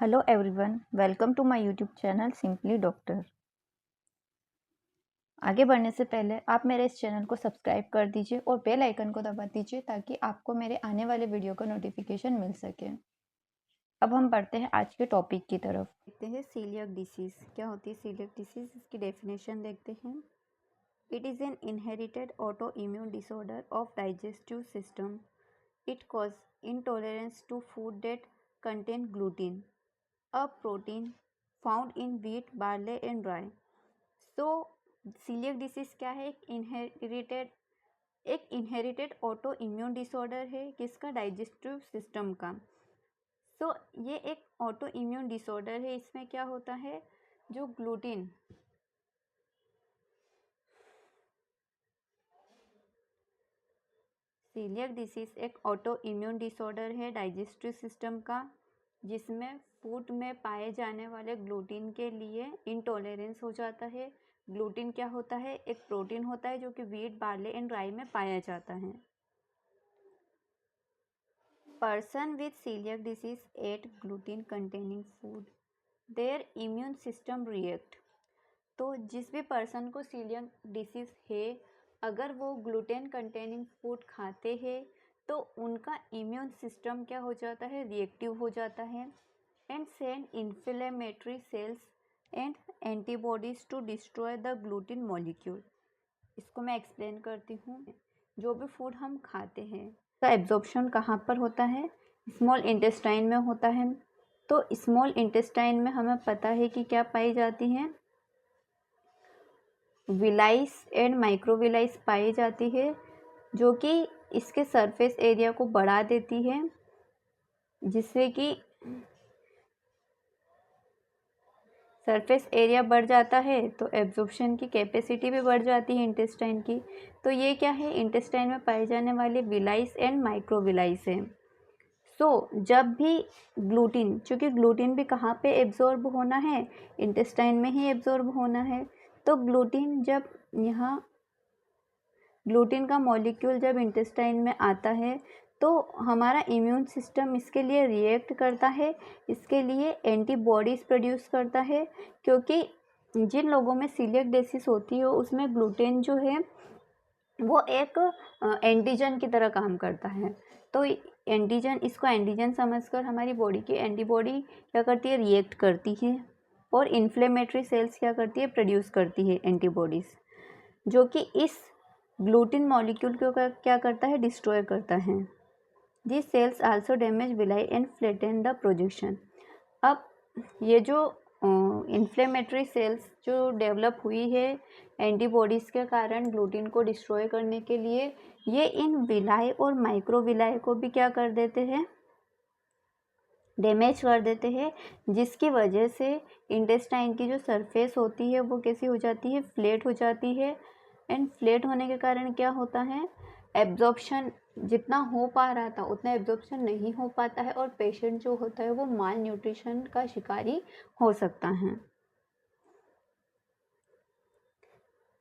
Hello everyone, welcome to my YouTube channel simply doctor. आगे बढ़ने से पहले आप मेरे इस चैनल को सब्सक्राइब कर दीजिए और बेल आइकन को दबा दीजिए ताकि आपको मेरे आने वाले वीडियो का नोटिफिकेशन मिल सके। अब हम बढ़ते हैं आज के टॉपिक की तरफ। देखते हैं सीलियक डिसीज़ क्या होती है। सीलियक डिसीज़, इसकी डेफिनेशन देखते हैं। It is an inherited auto immune disorder of digestive system. It cause intolerance to food that contain gluten, a protein found in wheat, barley and rye. So celiac disease क्या है? एक inherited auto immune disorder है किसका? Digestive system का। सो ये एक auto immune disorder है। इसमें क्या होता है, जो ग्लूटीन सीलियक डिसीज एक ऑटो इम्यून डिसऑर्डर है डाइजेस्टिव सिस्टम का, जिसमें फूड में पाए जाने वाले ग्लूटीन के लिए इंटॉलरेंस हो जाता है। ग्लूटीन क्या होता है? एक प्रोटीन होता है जो कि व्हीट, बार्ले एंड राई में पाया जाता है। Person with celiac disease ate gluten containing food, their immune system react. तो जिस भी पर्सन को सीलियक डिसीज है, अगर वो ग्लूटेन कंटेनिंग फूड खाते हैं तो उनका इम्यून सिस्टम क्या हो जाता है? रिएक्टिव हो जाता है and send inflammatory cells and antibodies to destroy the gluten molecule. इसको मैं एक्सप्लेन करती हूँ। जो भी फूड हम खाते हैं का एब्जॉर्प्शन कहाँ पर होता है? स्मॉल इंटेस्टाइन में होता है। तो स्मॉल इंटेस्टाइन में हमें पता है कि क्या पाई जाती हैं? विलाइस एंड माइक्रोविलाइस पाई जाती है, जो कि इसके सरफेस एरिया को बढ़ा देती है, जिससे कि सरफेस एरिया बढ़ जाता है तो एब्जॉर्प्शन की कैपेसिटी भी बढ़ जाती है इंटेस्टाइन की। तो ये क्या है? इंटेस्टाइन में पाए जाने वाले विलाइस एंड माइक्रोविलाइस है। जब भी ग्लूटीन, चूँकि ग्लूटीन भी कहाँ पे एब्जॉर्ब होना है? इंटेस्टाइन में ही एब्जॉर्ब होना है। तो ग्लूटीन जब यहाँ ग्लूटीन का मॉलिक्यूल जब इंटेस्टाइन में आता है तो हमारा इम्यून सिस्टम इसके लिए रिएक्ट करता है, इसके लिए एंटीबॉडीज़ प्रोड्यूस करता है, क्योंकि जिन लोगों में सीलियक डिसीज़ होती है उसमें ग्लूटेन जो है वो एक एंटीजन की तरह काम करता है। तो एंटीजन, इसको एंटीजन समझकर हमारी बॉडी की एंटीबॉडी क्या करती है? रिएक्ट करती है और इन्फ्लेमेटरी सेल्स क्या करती है? प्रोड्यूस करती है एंटीबॉडीज़, जो कि इस ग्लूटीन मॉलिक्यूल को क्या करता है? डिस्ट्रॉय करता है। This sales also damage villi and flatten the projection. अब ये जो इन्फ्लेमेटरी सेल्स जो डेवलप हुई है एंटीबॉडीज़ के कारण ग्लूटीन को डिस्ट्रॉय करने के लिए, ये इन विलाई और माइक्रोविलाई को भी क्या कर देते हैं? डैमेज कर देते हैं, जिसकी वजह से इंटेस्टाइन की जो सरफेस होती है वो कैसी हो जाती है? फ्लैट हो जाती है। एंड फ्लैट होने के कारण क्या होता है? एब्जॉर्प्शन जितना हो पा रहा था उतना एब्जॉर्प्शन नहीं हो पाता है और पेशेंट जो होता है वो माल न्यूट्रिशन का शिकारी हो सकता है।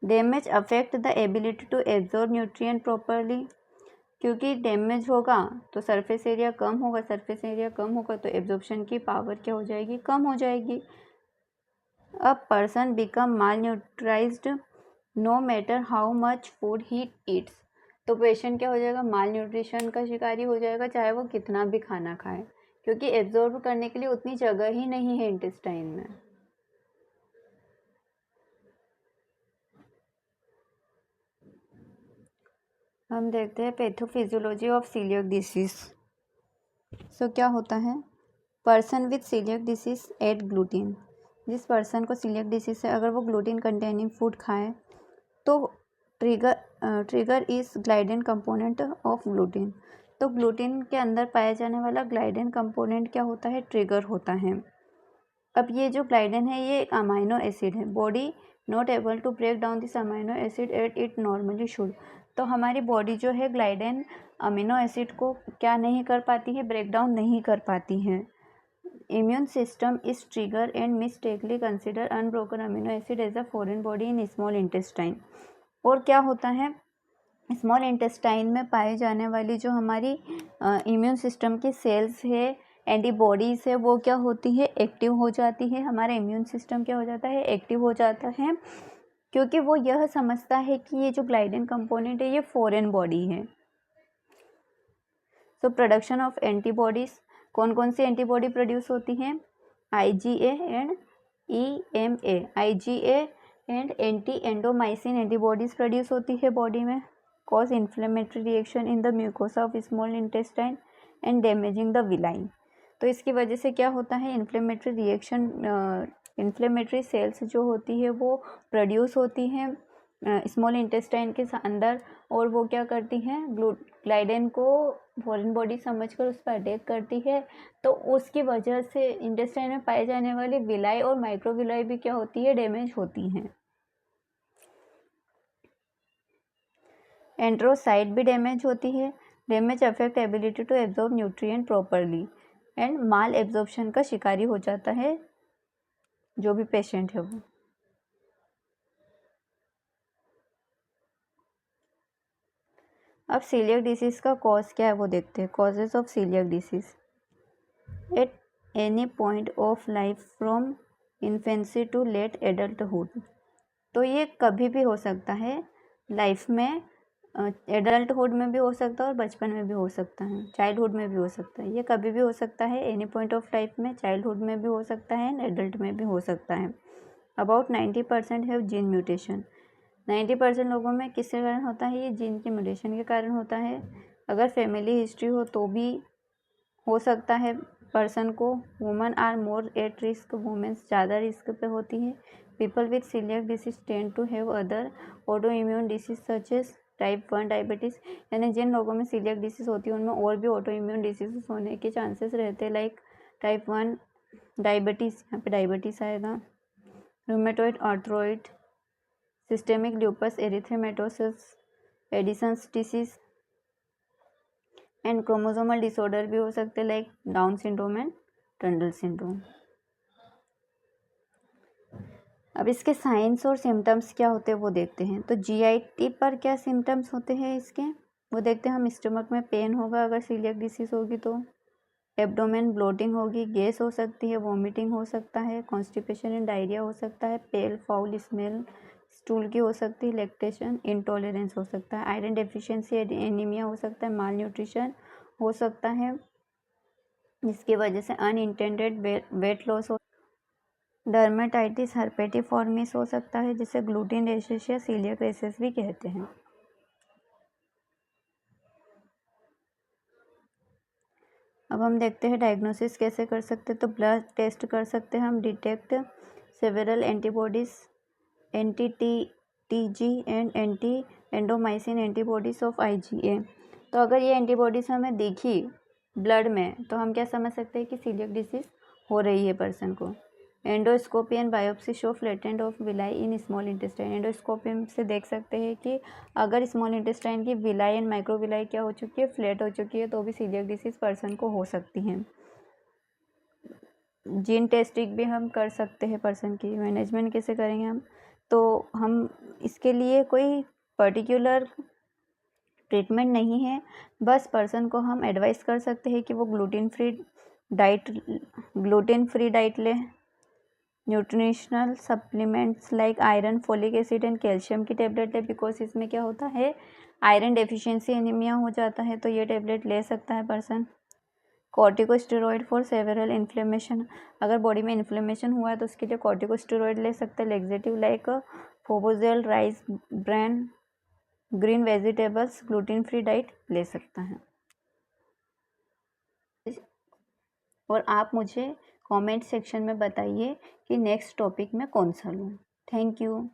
Damage affect the ability to absorb nutrient properly, क्योंकि डैमेज होगा तो सरफेस एरिया कम होगा, सरफेस एरिया कम होगा तो एब्जॉर्प्शन की पावर क्या हो जाएगी? कम हो जाएगी। A person become malnourished no matter how much food he eats. तो पेशेंट क्या हो जाएगा? माल न्यूट्रिशन का शिकारी हो जाएगा, चाहे वो कितना भी खाना खाए, क्योंकि एब्जॉर्ब करने के लिए उतनी जगह ही नहीं है इंटेस्टाइन में। हम देखते हैं पैथोफिजियोलॉजी ऑफ सीलियक डिसीज। क्या होता है? Person with celiac disease ate gluten. जिस पर्सन को सीलियक डिसीज है, अगर वो ग्लूटीन कंटेनिंग फूड खाए तो trigger is gliadin component of gluten. तो ग्लूटीन के अंदर पाया जाने वाला ग्लाइडेन कंपोनेंट क्या होता है? ट्रिगर होता है। अब ये जो ग्लाइडेन है ये एक अमाइनो एसिड है। Body not able to break down this amino acid at it normally should. तो हमारी बॉडी जो है ग्लाइडेन अमीनो एसिड को क्या नहीं कर पाती है? ब्रेक डाउन नहीं कर पाती है। Immune system is trigger and mistakenly consider unbroken amino acid as a foreign body in small intestine. और क्या होता है? स्मॉल इंटेस्टाइन में पाए जाने वाली जो हमारी इम्यून सिस्टम की सेल्स है एंटीबॉडीज़ है वो क्या होती है, एक्टिव हो जाती है। हमारा इम्यून सिस्टम क्या हो जाता है, एक्टिव हो जाता है, क्योंकि वो यह समझता है कि ये जो ग्लाइडिन कंपोनेंट है ये फॉरेन बॉडी है। तो प्रोडक्शन ऑफ एंटीबॉडीज़, कौन कौन सी एंटीबॉडी प्रोड्यूस होती हैं, IgA and EMA। IgA and anti endomysin antibodies produce होती है बॉडी में, cause inflammatory reaction in the mucosa of small intestine and damaging the villi. तो इसकी वजह से क्या होता है, इन्फ्लेमेटरी रिएक्शन, इन्फ्लेमेटरी सेल्स जो होती है वो प्रोड्यूस होती हैं स्मॉल इंटेस्टाइन के अंदर, और वो क्या करती हैं, ग्लाइडेन को फॉरेन बॉडी समझकर उस पर अटैक करती है। तो उसकी वजह से इंटेस्टाइन में पाए जाने वाली विलाई और माइक्रोविलाई भी क्या होती है, डैमेज होती हैं। एंट्रोसाइट भी डैमेज होती है। Damage affect ability to absorb nutrient properly and malabsorption का शिकारी हो जाता है जो भी पेशेंट है वो। अब सीलियक डिसीज का कॉज क्या है वो देखते हैं। Causes of celiac disease, at any point of life from infancy to late adulthood. तो ये कभी भी हो सकता है लाइफ में, एडल्टहुड में भी हो सकता है और बचपन में भी हो सकता है, चाइल्डहुड में भी हो सकता है। ये कभी भी हो सकता है एनी पॉइंट ऑफ लाइफ में, चाइल्डहुड में भी हो सकता है एंड एडल्ट में भी हो सकता है। About 90% have gene mutation. 90% लोगों में किसके कारण होता है, ये जीन के म्यूटेशन के कारण होता है। अगर फैमिली हिस्ट्री हो तो भी हो सकता है पर्सन को। Women are more at risk, womens ज़्यादा रिस्क पे होती है। People with celiac disease tend to have other auto immune disease such as type 1 diabetes. यानी जिन लोगों में सीलियक डिसीज होती है उनमें और भी ऑटो इम्यून डिसीज होने के चांसेस रहते हैं, लाइक टाइप 1 डायबिटीज़, यहाँ पे डायबिटीज़ आएगा, rheumatoid arthritis, systemic lupus erythematosus, Addison's disease and chromosomal disorder भी हो सकते हैं, like Down syndrome and Turner syndrome. अब इसके साइंस और सिम्टम्स क्या होते हैं वो देखते हैं। तो GIT पर क्या सिम्टम्स होते हैं इसके वो देखते हैं हम। स्टमक में पेन होगा अगर सीलियक डिसीज होगी तो, एब्डोमेन ब्लोटिंग होगी, गैस हो सकती है, वॉमिटिंग हो सकता है, कॉन्स्टिपेशन एंड डायरिया हो सकता है, पेल फाउल स्मेल स्टूल की हो सकती है, लैक्टेशन इंटॉलरेंस हो सकता है, आयरन डेफिशिएंसी एनीमिया हो सकता है, माल न्यूट्रिशन हो सकता है, जिसकी वजह से अनइंटेंडेड वेट लॉस हो, डर्मेटाइटिस हर्पेटिफॉर्मिस हो सकता है, जिसे ग्लूटिन रेशेस या सीलियक रेशेस भी कहते हैं। अब हम देखते हैं डायग्नोसिस कैसे कर सकते हैं। तो ब्लड टेस्ट कर सकते हैं हम, detect several antibodies, anti-TG and anti endomysin antibodies of IgA। तो अगर ये एंटीबॉडीज हमें दिखी ब्लड में तो हम क्या समझ सकते हैं कि सीलियक डिसीज हो रही है पर्सन को। Endoscopy and biopsy show flattened of villi in small intestine. Endoscopy से देख सकते हैं कि अगर स्मॉल इंटेस्टाइन की विलाई एंड माइक्रोविलाई क्या हो चुकी है, फ्लैट हो चुकी है, तो भी सीलियक डिसीज पर्सन को हो सकती है। जीन टेस्टिंग भी हम कर सकते हैं पर्सन की। मैनेजमेंट कैसे करेंगे हम, तो हम इसके लिए कोई पर्टिकुलर ट्रीटमेंट नहीं है, बस पर्सन को हम एडवाइस कर सकते हैं कि वो ग्लूटेन फ्री डाइट ले, nutritional supplements like iron, folic acid and calcium की टेबलेट ले, बिकॉज इसमें क्या होता है आयरन डेफिशिएंसी एनीमिया हो जाता है, तो ये टेबलेट ले सकता है person. Corticosteroid for several inflammation, अगर बॉडी में इन्फ्लेमेशन हुआ है तो उसके लिए कॉर्टिकोस्टेरॉइड ले सकते हैं। Laxative like Fybogel, rice bran, green vegetables, gluten free diet ले सकता है। और आप मुझे कमेंट सेक्शन में बताइए कि नेक्स्ट टॉपिक में कौन सा लूँ। Thank you.